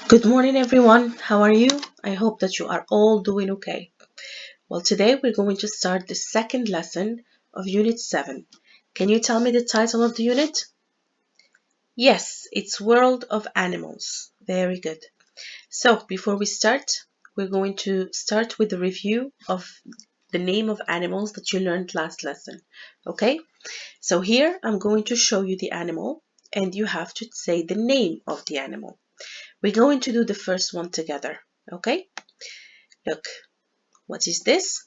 Good morning, everyone. How are you? I hope that you are all doing okay. Well, today we're going to start the second lesson of Unit 7. Can you tell me the title of the unit? Yes, it's World of Animals. Very good. So, before we start, we're going to start with a review of the name of animals that you learned last lesson. Okay? So here I'm going to show you the animal and you have to say the name of the animal. We're going to do the first one together. Okay? Look, what is this?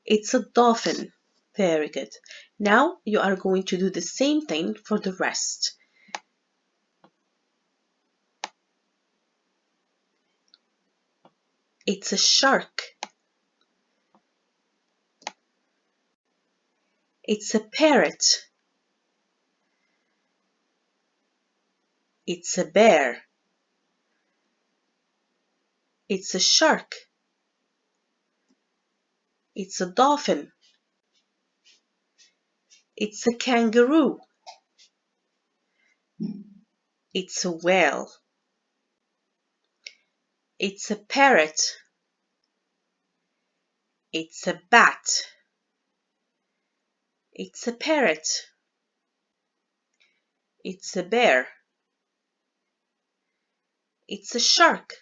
It's a dolphin. Very good. Now you are going to do the same thing for the rest. It's a shark. It's a parrot. It's a bear. It's a shark. It's a dolphin. It's a kangaroo. It's a whale. It's a parrot. It's a bat. It's a parrot. It's a bear. It's a shark.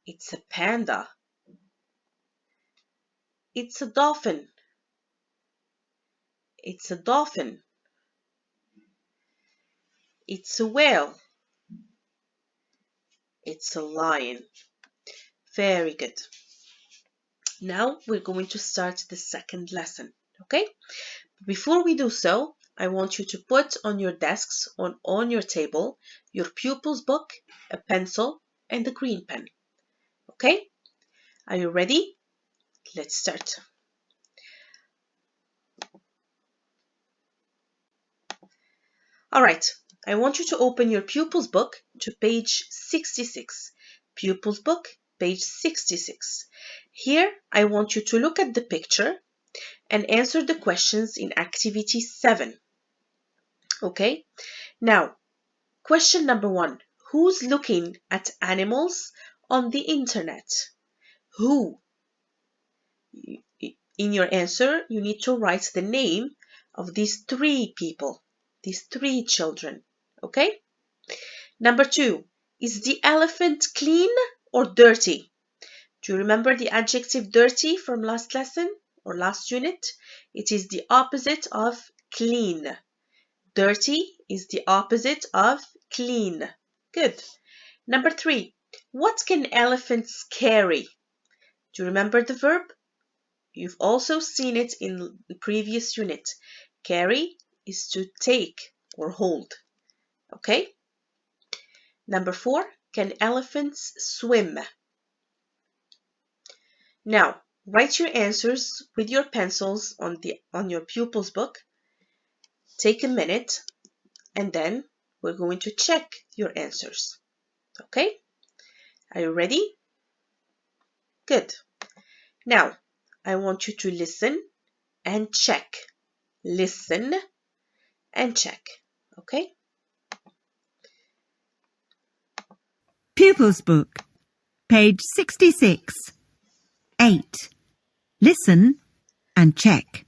It's a panda. It's a dolphin. It's a dolphin. It's a whale. It's a lion. Very good. Now we're going to start the second lesson, okay? Before we do so, I want you to put on your desks, on your table, your pupils book, a pencil, and a green pen, okay? Are you ready? Let's start. All right, I want you to open your pupils book to page 66. Pupils book, page 66. Here, I want you to look at the picture and answer the questions in activity 7. Okay, now question number 1. Who's looking at animals on the internet? Who? In your answer, you need to write the name of these 3 people, these 3 children. Okay? Number 2. Is the elephant clean or dirty? Do you remember the adjective dirty from last lesson or last unit? It is the opposite of clean. Dirty is the opposite of clean. Good. Number 3. What can elephants carry? Do you remember the verb? You've also seen it in the previous unit. Carry is to take or hold. Okay? Number 4. Can elephants swim? Now, write your answers with your pencils on your pupils book. Take a minute and then we're going to check your answers. Okay? Are you ready? Good. Now, I want you to listen and check. Listen and check. Okay? Pupils Book, page 66. 8. Listen and check.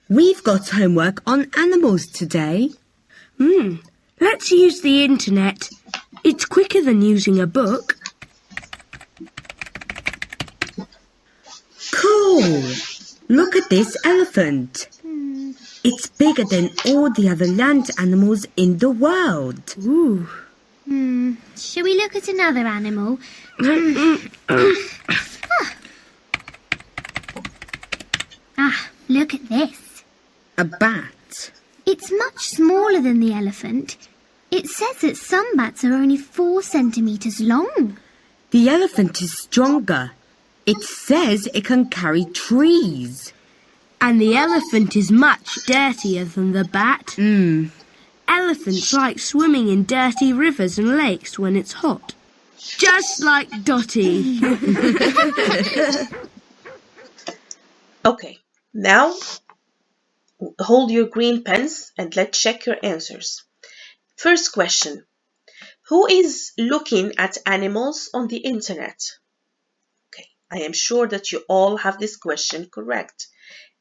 We've got homework on animals today. Let's use the internet. It's quicker than using a book. Cool! Look at this elephant. It's bigger than all the other land animals in the world. Ooh. Shall we look at another animal? Look at this. A bat. It's much smaller than the elephant. It says that some bats are only 4 centimetres long. The elephant is stronger. It says it can carry trees. And the elephant is much dirtier than the bat. Elephants like swimming in dirty rivers and lakes when it's hot. Just like Dotty. Okay, now hold your green pens and let's check your answers. First question. Who is looking at animals on the internet? Okay, I am sure that you all have this question correct.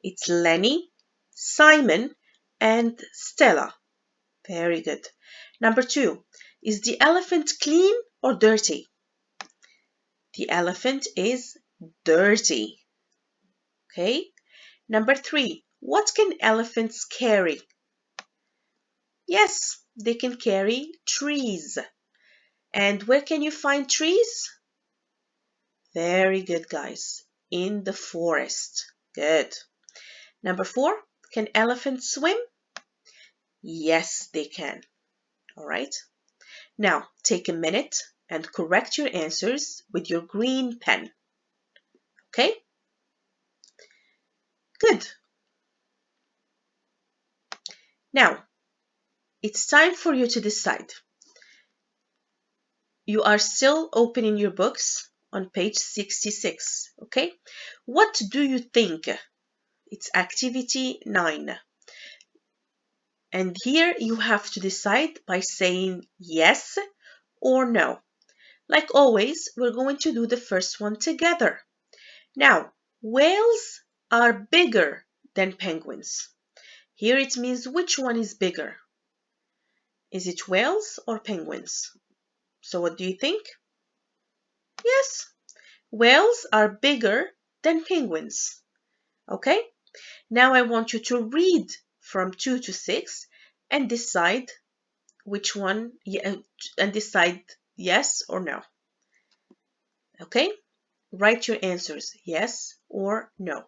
It's Lenny, Simon, and Stella. Very good. Number 2, is the elephant clean or dirty? The elephant is dirty. Okay. Number 3, what can elephants carry? Yes, they can carry trees. And where can you find trees? Very good, guys. In the forest. Good. Number 4, can elephants swim? Yes, they can. All right. Now, take a minute and correct your answers with your green pen. Okay? Good. Now, it's time for you to decide. You are still opening your books on page 66, okay? What do you think? It's activity 9. And here you have to decide by saying yes or no. Like always, we're going to do the first one together. Now, whales are bigger than penguins. Here it means which one is bigger? Is it whales or penguins? So what do you think? Yes, whales are bigger than penguins. Okay? Now I want you to read from 2 to 6 and decide which one and decide yes or no. Okay? Write your answers, yes or no.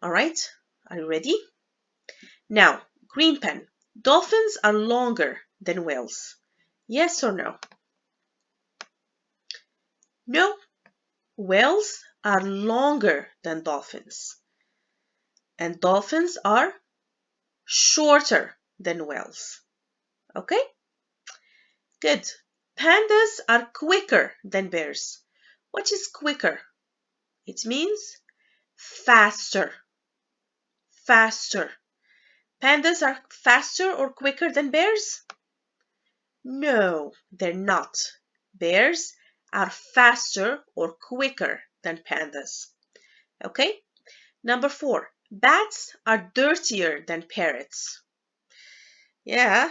All right? Are you ready? Now, green pen. Dolphins are longer than whales. Yes or no? No. Whales are longer than dolphins. And dolphins are shorter than whales. Okay? Good. Pandas are quicker than bears. What is quicker? It means faster. Faster. Pandas are faster or quicker than bears? No, they're not. Bears are faster or quicker than pandas. Okay? Number 4, bats are dirtier than parrots. Yeah,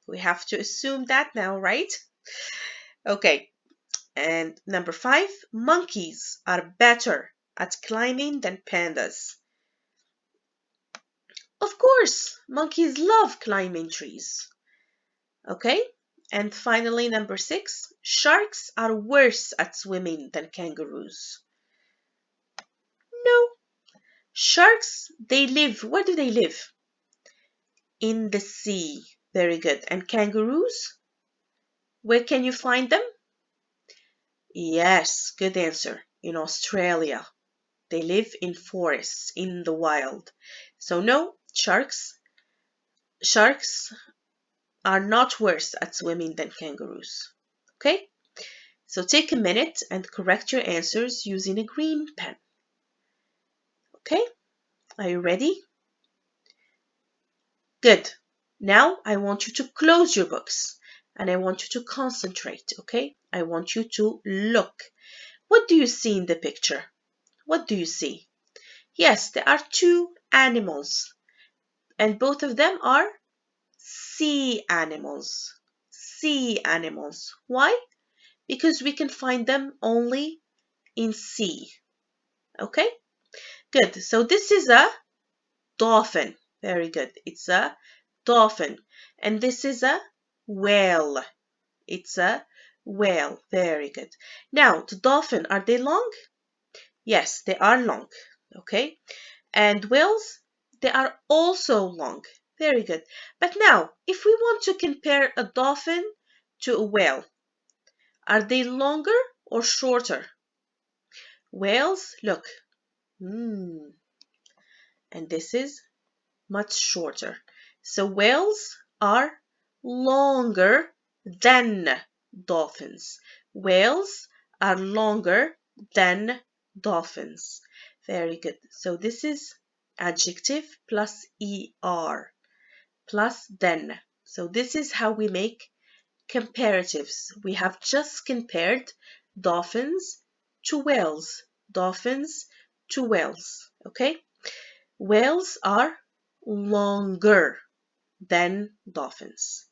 we have to assume that now, right? Okay, and number 5, monkeys are better at climbing than pandas. Of course, monkeys love climbing trees. Okay, and finally, number 6, sharks are worse at swimming than kangaroos. No, sharks, they live, where do they live? In the sea. Very good. And kangaroos? Where can you find them? Yes, good answer. In Australia. They live in forests, in the wild. So no, sharks are not worse at swimming than kangaroos. Okay? So take a minute and correct your answers using a green pen. Okay? Are you ready? Good. Now I want you to close your books and I want you to concentrate, okay? I want you to look. What do you see in the picture? What do you see? Yes, there are 2 animals and both of them are sea animals. Sea animals. Why? Because we can find them only in sea. Okay? Good. So this is a dolphin. Very good. It's a dolphin. And this is a whale. It's a whale. Very good. Now, the dolphin, are they long? Yes, they are long. Okay. And whales, they are also long. Very good. But now, if we want to compare a dolphin to a whale, are they longer or shorter? Whales, look. And this is much shorter. So whales are longer than dolphins. Whales are longer than dolphins. Very good. So this is adjective plus er plus than. So this is how we make comparatives. We have just compared dolphins to whales. Dolphins to whales. Okay? Whales are longer than dolphins.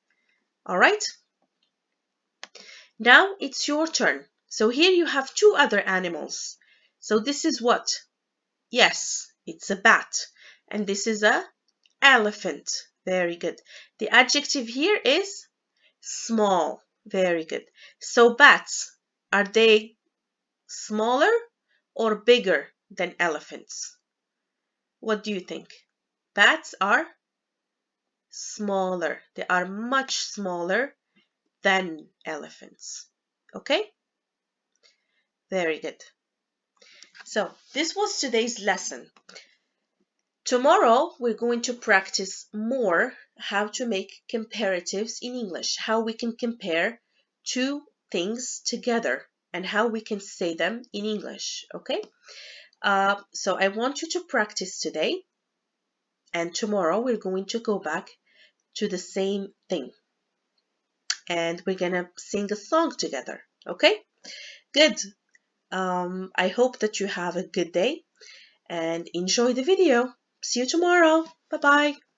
All right? Now it's your turn. So here you have two other animals. So this is what? Yes, it's a bat. And this is a elephant. Very good. The adjective here is small. Very good. So bats, are they smaller or bigger than elephants? What do you think? Bats are smaller. They are much smaller than elephants. Okay? Very good. So this was today's lesson. Tomorrow we're going to practice more how to make comparatives in English, how we can compare two things together and how we can say them in English, okay? So I want you to practice today, and tomorrow we're going to go back to the same thing and we're gonna sing a song together, okay? Good. I hope that you have a good day and enjoy the video. See you tomorrow. Bye bye.